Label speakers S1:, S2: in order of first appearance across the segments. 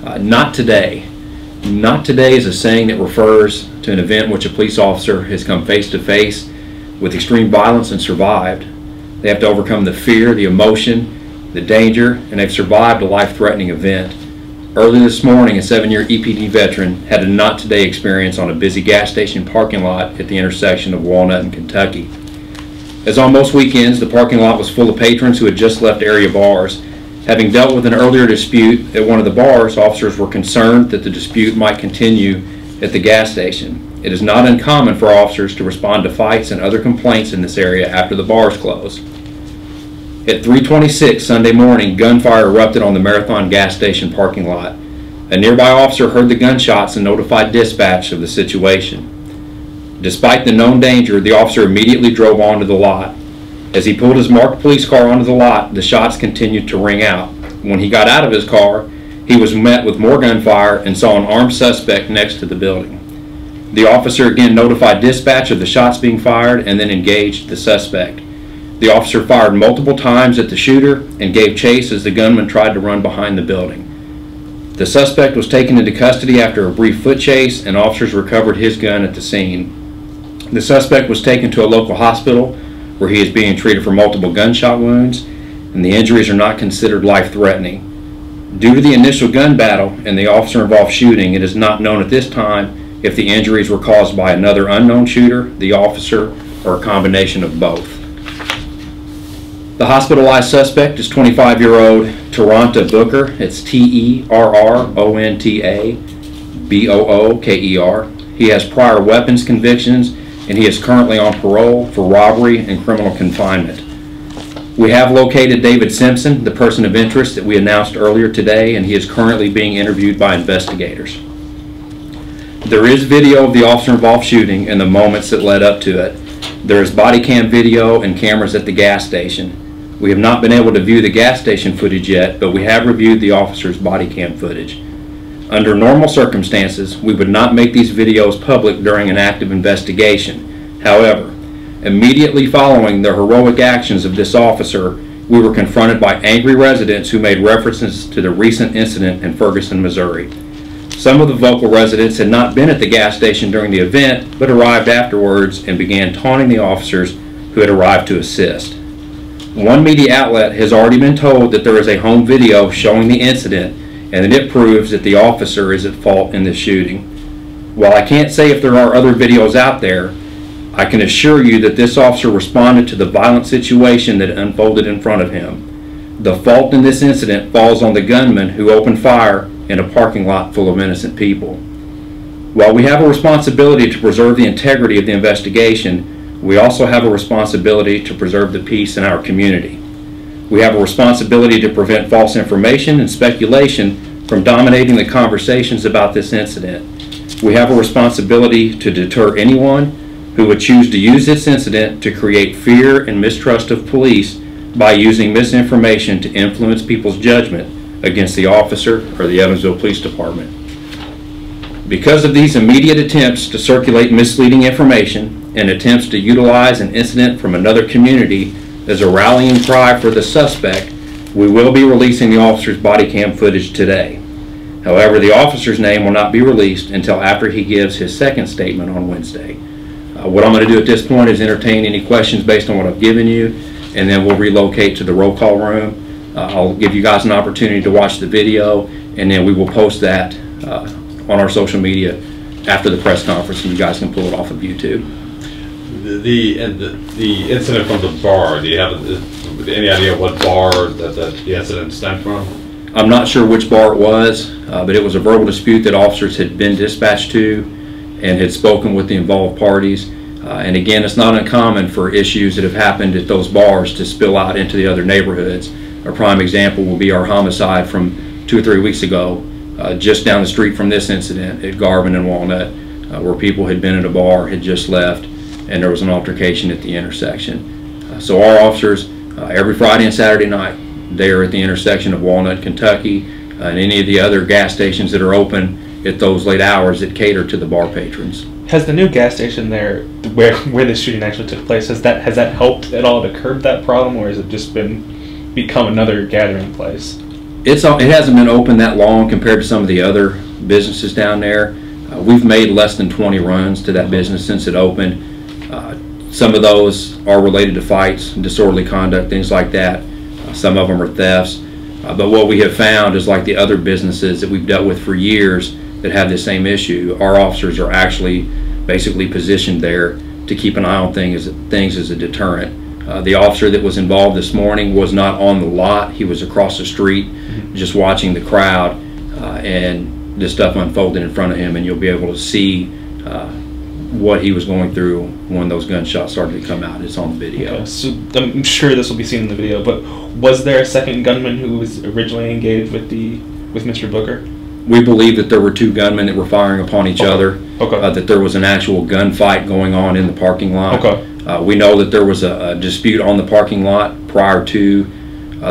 S1: Not today. Not today is a saying that refers to an event in which a police officer has come face to face with extreme violence and survived. They have to overcome the fear, the emotion, the danger, and they've survived a life-threatening event. Early this morning, a 7-year EPD veteran had a not today experience on a busy gas station parking lot at the intersection of Walnut and Kentucky. As on most weekends, the parking lot was full of patrons who had just left area bars. Having dealt with an earlier dispute at one of the bars, officers were concerned that the dispute might continue at the gas station. It is not uncommon for officers to respond to fights and other complaints in this area after the bars close. At 3:26 Sunday morning, gunfire erupted on the Marathon gas station parking lot. A nearby officer heard the gunshots and notified dispatch of the situation. Despite the known danger, the officer immediately drove onto the lot. As he pulled his marked police car onto the lot, the shots continued to ring out. When he got out of his car, he was met with more gunfire and saw an armed suspect next to the building. The officer again notified dispatch of the shots being fired and then engaged the suspect. The officer fired multiple times at the shooter and gave chase as the gunman tried to run behind the building. The suspect was taken into custody after a brief foot chase, and officers recovered his gun at the scene. The suspect was taken to a local hospital where he is being treated for multiple gunshot wounds, and the injuries are not considered life-threatening. Due to the initial gun battle and the officer-involved shooting, it is not known at this time if the injuries were caused by another unknown shooter, the officer, or a combination of both. The hospitalized suspect is 25-year-old Terronta Booker. It's Terronta Booker. He has prior weapons convictions, and he is currently on parole for robbery and criminal confinement. We have located David Simpson, the person of interest that we announced earlier today, and he is currently being interviewed by investigators. There is video of the officer-involved shooting and the moments that led up to it. There is body cam video and cameras at the gas station. We have not been able to view the gas station footage yet, but we have reviewed the officer's body cam footage. Under normal circumstances, we would not make these videos public during an active investigation. However, immediately following the heroic actions of this officer, we were confronted by angry residents who made references to the recent incident in Ferguson, Missouri. Some of the vocal residents had not been at the gas station during the event, but arrived afterwards and began taunting the officers who had arrived to assist. One media outlet has already been told that there is a home video showing the incident and that it proves that the officer is at fault in the shooting. While I can't say if there are other videos out there, I can assure you that this officer responded to the violent situation that unfolded in front of him. The fault in this incident falls on the gunman who opened fire in a parking lot full of innocent people. While we have a responsibility to preserve the integrity of the investigation, we also have a responsibility to preserve the peace in our community. We have a responsibility to prevent false information and speculation from dominating the conversations about this incident. We have a responsibility to deter anyone who would choose to use this incident to create fear and mistrust of police by using misinformation to influence people's judgment against the officer or the Evansville Police Department. Because of these immediate attempts to circulate misleading information and attempts to utilize an incident from another community as a rallying cry for the suspect, we will be releasing the officer's body cam footage today. However, the officer's name will not be released until after he gives his second statement on Wednesday. What I'm going to do at this point is entertain any questions based on what I've given you, and then we'll relocate to the roll call room. I'll give you guys an opportunity to watch the video, and then we will post that on our social media after the press conference, and you guys can pull it off of YouTube.
S2: The incident from the bar, do you have any idea what bar that the incident stemmed from?
S1: I'm not sure which bar it was, but it was a verbal dispute that officers had been dispatched to and had spoken with the involved parties. And again, it's not uncommon for issues that have happened at those bars to spill out into the other neighborhoods. A prime example will be our homicide from 2 or 3 weeks ago, just down the street from this incident at Garvin and Walnut, where people had been at a bar, had just left, and there was an altercation at the intersection. So our officers, every Friday and Saturday night, they are at the intersection of Walnut, Kentucky, and any of the other gas stations that are open at those late hours that cater to the bar patrons.
S3: Has the new gas station there, where the shooting actually took place, has that helped at all to curb that problem, or has it just become another gathering place?
S1: It hasn't been open that long compared to some of the other businesses down there. We've made less than 20 runs to that business since it opened. Some of those are related to fights, disorderly conduct, things like that. Some of them are thefts. But what we have found is, like the other businesses that we've dealt with for years that have the same issue, our officers are actually basically positioned there to keep an eye on things as a deterrent. The officer that was involved this morning was not on the lot. He was across the street just watching the crowd, and this stuff unfolded in front of him, and you'll be able to see what he was going through when those gunshots started to come out. It's on the video.
S3: Okay, so I'm sure this will be seen in the video, but was there a second gunman who was originally engaged with Mr. Booker?
S1: We believe that there were two gunmen that were firing upon each other, that there was an actual gunfight going on in the parking lot. We know that there was a dispute on the parking lot prior to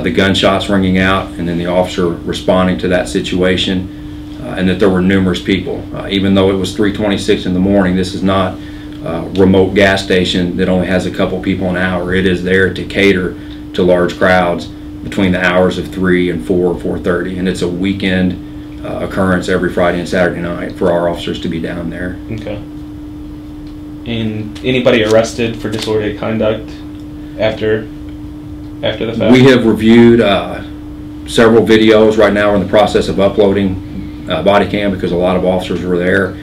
S1: the gunshots ringing out, and then the officer responding to that situation, and that there were numerous people. Even though it was 3:26 in the morning, this is not a remote gas station that only has a couple people an hour. It is there to cater to large crowds between the hours of 3 and 4 or 4:30, and it's a weekend occurrence every Friday and Saturday night for our officers to be down there.
S3: Okay. And anybody arrested for disorderly conduct after the fact?
S1: We have reviewed several videos. Right now we're in the process of uploading body cam because a lot of officers were there.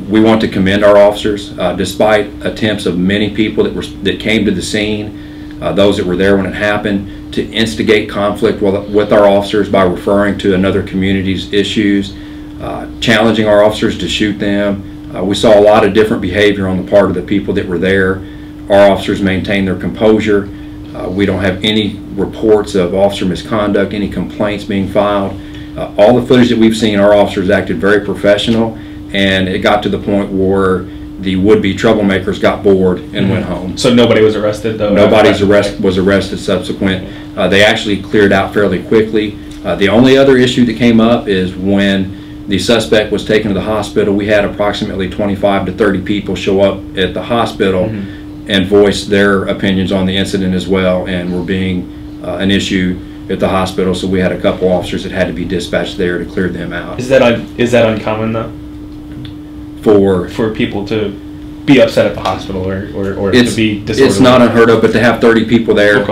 S1: We want to commend our officers, despite attempts of many people that came to the scene, those that were there when it happened, to instigate conflict with our officers by referring to another community's issues, challenging our officers to shoot them. We saw a lot of different behavior on the part of the people that were there. Our officers maintained their composure. We don't have any reports of officer misconduct, any complaints being filed. All the footage that we've seen, our officers acted very professional, and it got to the point where the would-be troublemakers got bored and went home.
S3: So nobody was arrested, though?
S1: Nobody was arrested subsequent. They actually cleared out fairly quickly. The only other issue that came up is when the suspect was taken to the hospital, we had approximately 25 to 30 people show up at the hospital and voice their opinions on the incident as well, and were being an issue at the hospital, so we had a couple officers that had to be dispatched there to clear them out.
S3: Is that uncommon, though? For people to be upset at the hospital or to be disorderly?
S1: It's not unheard of, but to have 30 people there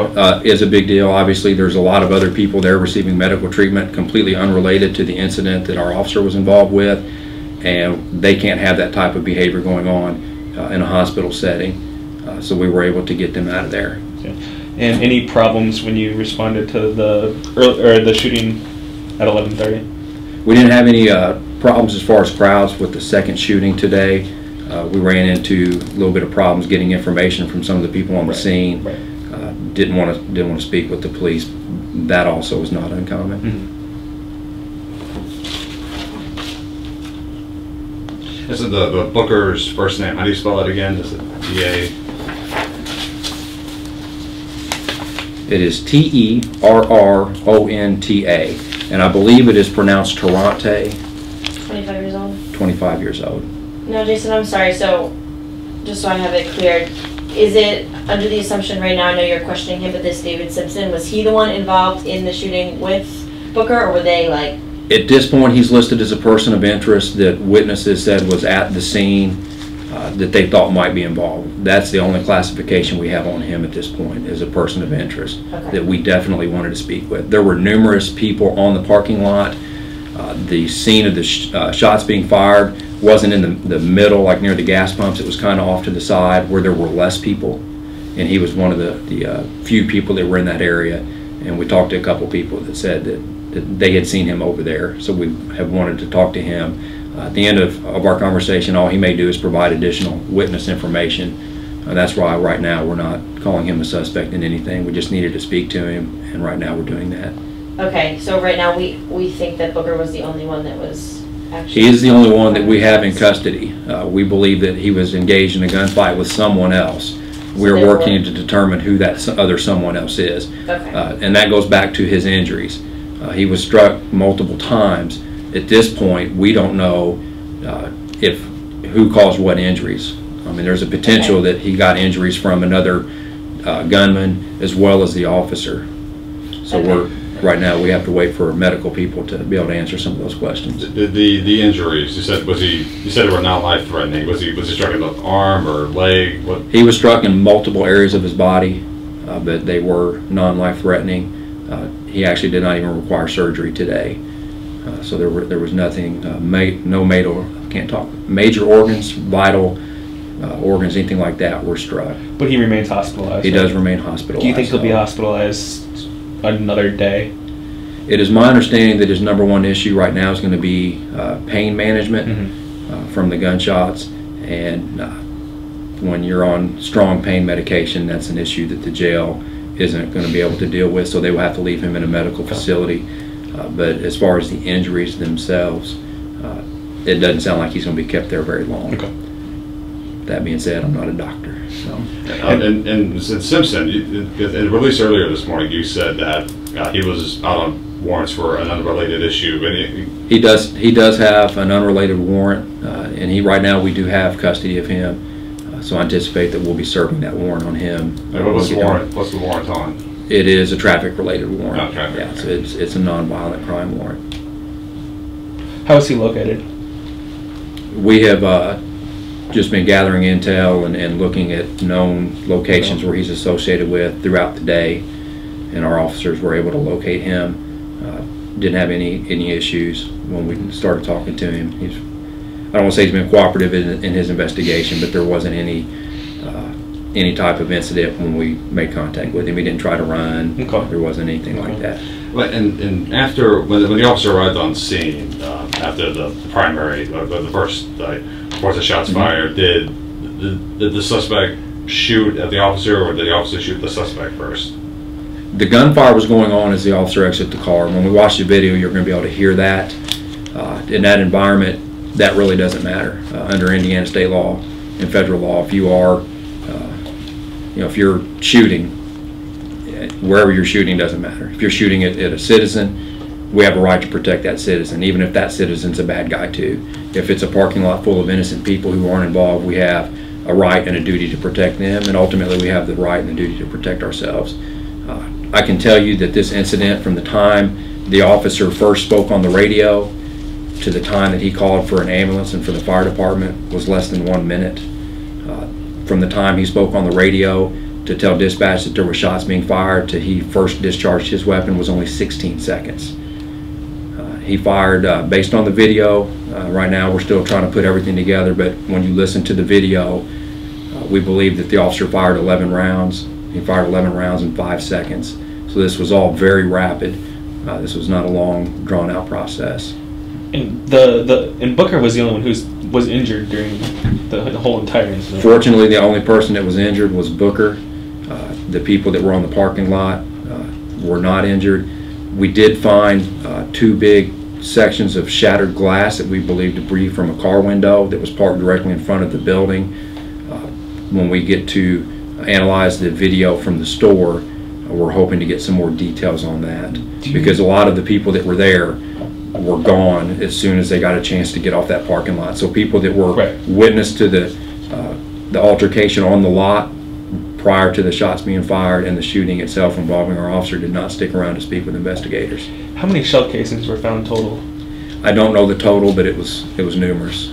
S1: is a big deal. Obviously, there's a lot of other people there receiving medical treatment completely unrelated to the incident that our officer was involved with, and they can't have that type of behavior going on in a hospital setting. So we were able to get them out of there.
S3: Okay. And any problems when you responded to the shooting at 11:30?
S1: We didn't have any problems as far as crowds with the second shooting today. We ran into a little bit of problems getting information from some of the people on the scene. Didn't want to speak with the police. That also was not uncommon.
S2: This is the Booker's first name. How do you spell it again? Is it D-A?
S1: It is T-E-R-R-O-N-T-A, and I believe it is pronounced Toronte.
S4: 25 years old.
S1: 25 years old.
S4: No, Jason, I'm sorry. So, just so I have it cleared, is it under the assumption right now, I know you're questioning him, but this David Simpson, was he the one involved in the shooting with Booker, or were they like...
S1: At this point, he's listed as a person of interest that witnesses said was at the scene that they thought might be involved. That's the only classification we have on him at this point, as a person of interest that we definitely wanted to speak with. There were numerous people on the parking lot. The scene of the shots being fired wasn't in the middle, like near the gas pumps. It was kind of off to the side where there were less people, and he was one of the few people that were in that area. And we talked to a couple people that said that they had seen him over there, so we have wanted to talk to him. At the end of our conversation, all he may do is provide additional witness information. That's why right now we're not calling him a suspect in anything. We just needed to speak to him, and right now we're doing that.
S4: Okay, so right now we think that Booker was the only one that was actually...
S1: He is the only one that we have in custody. We believe that he was engaged in a gunfight with someone else. We're working to determine who that other someone else is. And that goes back to his injuries. He was struck multiple times. At this point, we don't know who caused what injuries. I mean, there's a potential that he got injuries from another gunman as well as the officer. So right now we have to wait for medical people to be able to answer some of those questions.
S2: The injuries, you said they were not life threatening. Was he struck in the arm or leg? What?
S1: He was struck in multiple areas of his body, but they were non-life threatening. He actually did not even require surgery today. So there was nothing, no major organs, vital organs, anything like that were struck.
S3: But he remains hospitalized.
S1: He does remain hospitalized.
S3: Do you think he'll be hospitalized another day?
S1: It is my understanding that his #1 issue right now is going to be pain management from the gunshots, and when you're on strong pain medication, that's an issue that the jail isn't going to be able to deal with, so they will have to leave him in a medical facility. But as far as the injuries themselves, it doesn't sound like he's going to be kept there very long.
S3: Okay.
S1: That being said, I'm not a doctor. So.
S2: And Simpson, in the release earlier this morning, you said that he was out on warrants for an unrelated issue.
S1: He does have an unrelated warrant, and right now we do have custody of him. So I anticipate that we'll be serving that warrant on him.
S2: And what's the warrant? What's the warrant on?
S1: It is a traffic-related warrant.
S2: Oh, traffic.
S1: Yeah, so it's a non-violent crime warrant.
S3: How is he located?
S1: We have just been gathering intel and looking at known locations where he's associated with throughout the day, and our officers were able to locate him. Didn't have any issues when we started talking to him. I don't want to say he's been cooperative in his investigation, but there wasn't any type of incident when we made contact with him. He didn't try to run. Okay. There wasn't anything like that.
S2: But and after when the officer arrived on scene, after the primary, the first before the shots fired, did the suspect shoot at the officer, or did the officer shoot the suspect first?
S1: The gunfire was going on as the officer exited the car. When we watch the video, you're going to be able to hear that. In that environment, that really doesn't matter under Indiana state law and federal law. If you are, if you're shooting, wherever you're shooting doesn't matter. If you're shooting at a citizen, we have a right to protect that citizen, even if that citizen's a bad guy too. If it's a parking lot full of innocent people who aren't involved, we have a right and a duty to protect them, and ultimately we have the right and the duty to protect ourselves. I can tell you that this incident, from the time the officer first spoke on the radio to the time that he called for an ambulance and for the fire department, was less than 1 minute. From the time he spoke on the radio to tell dispatch that there were shots being fired to he first discharged his weapon was only 16 seconds. He fired, based on the video, right now we're still trying to put everything together, but when you listen to the video, we believe that the officer fired 11 rounds. He fired 11 rounds in 5 seconds. So this was all very rapid. This was not a long, drawn-out process.
S3: And and Booker was the only one who was injured during the whole entire incident.
S1: Fortunately, the only person that was injured was Booker. The people that were on the parking lot were not injured. We did find 2 big sections of shattered glass that we believe debris from a car window that was parked directly in front of the building. When we get to analyze the video from the store, we're hoping to get some more details on that, because a lot of the people that were there were gone as soon as they got a chance to get off that parking lot. So people that were witness to the altercation on the lot prior to the shots being fired and the shooting itself involving our officer did not stick around to speak with investigators.
S3: How many shell casings were found total?
S1: I don't know the total, but it was numerous.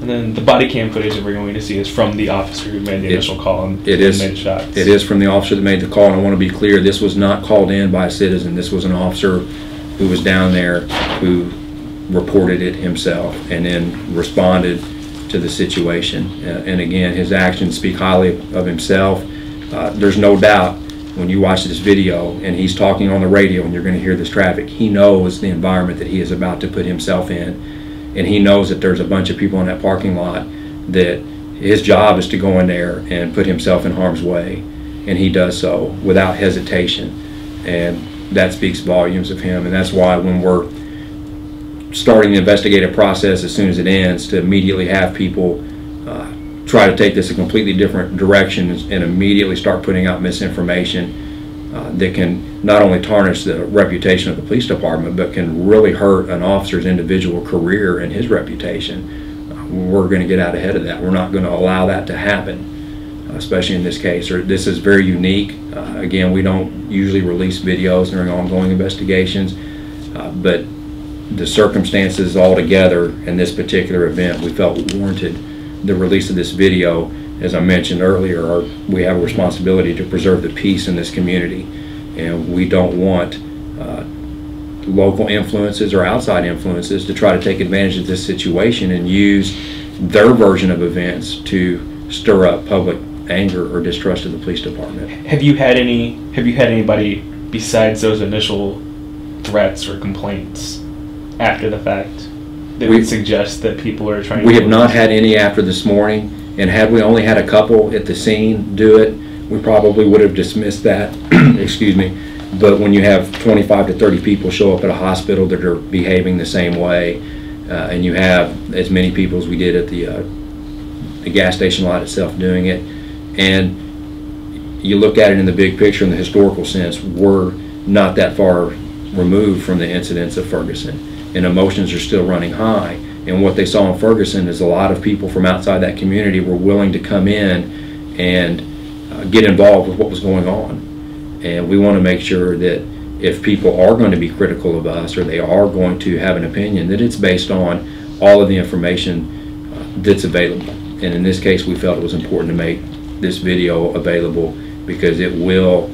S3: And then the body cam footage that we're going to see is from the officer who made the initial call and made shots.
S1: It is from the officer that made the call, and I want to be clear, this was not called in by a citizen. This was an officer who was down there who reported it himself and then responded to the situation. And again, his actions speak highly of himself. There's no doubt when you watch this video and he's talking on the radio and you're going to hear this traffic, he knows the environment that he is about to put himself in. And he knows that there's a bunch of people in that parking lot that his job is to go in there and put himself in harm's way. And he does so without hesitation. And that speaks volumes of him. And that's why when we're starting the investigative process as soon as it ends, to immediately have people try to take this a completely different direction and immediately start putting out misinformation that can not only tarnish the reputation of the police department, but can really hurt an officer's individual career and his reputation. We're going to get out ahead of that. We're not going to allow that to happen. especially in this case. This is very unique. Again, we don't usually release videos during ongoing investigations, but the circumstances altogether in this particular event, we felt warranted the release of this video. As I mentioned earlier, we have a responsibility to preserve the peace in this community, and we don't want local influences or outside influences to try to take advantage of this situation and use their version of events to stir up public anger or distrust of the police department.
S3: Have you had anybody besides those initial threats or complaints after the fact that would suggest that people are trying to...
S1: We have not had any after this morning, and had we only had a couple at the scene do it, we probably would have dismissed that. Excuse me. But when you have 25 to 30 people show up at a hospital that are behaving the same way, and you have as many people as we did at the gas station lot itself doing it, and you look at it in the big picture in the historical sense, we're not that far removed from the incidents of Ferguson, and emotions are still running high. And what they saw in Ferguson is a lot of people from outside that community were willing to come in and get involved with what was going on. And we want to make sure that if people are going to be critical of us, or they are going to have an opinion, that it's based on all of the information that's available. And in this case, we felt it was important to make this video available because it will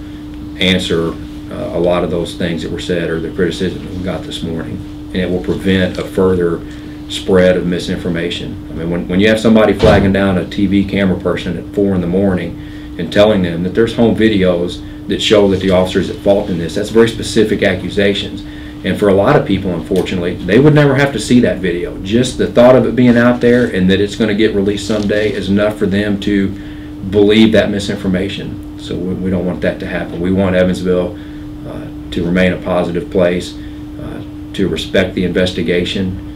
S1: answer a lot of those things that were said, or the criticism that we got this morning. And it will prevent a further spread of misinformation. I mean, when you have somebody flagging down a TV camera person at 4 in the morning and telling them that there's home videos that show that the officer is at fault in this, that's very specific accusations. And for a lot of people, unfortunately, they would never have to see that video. Just the thought of it being out there and that it's going to get released someday is enough for them to believe that misinformation. So we don't want that to happen. We want Evansville to remain a positive place, to respect the investigation.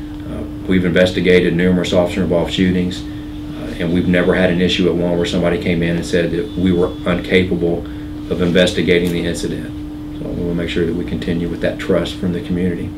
S1: We've investigated numerous officer-involved shootings, and we've never had an issue at one where somebody came in and said that we were incapable of investigating the incident. So we'll make sure that we continue with that trust from the community.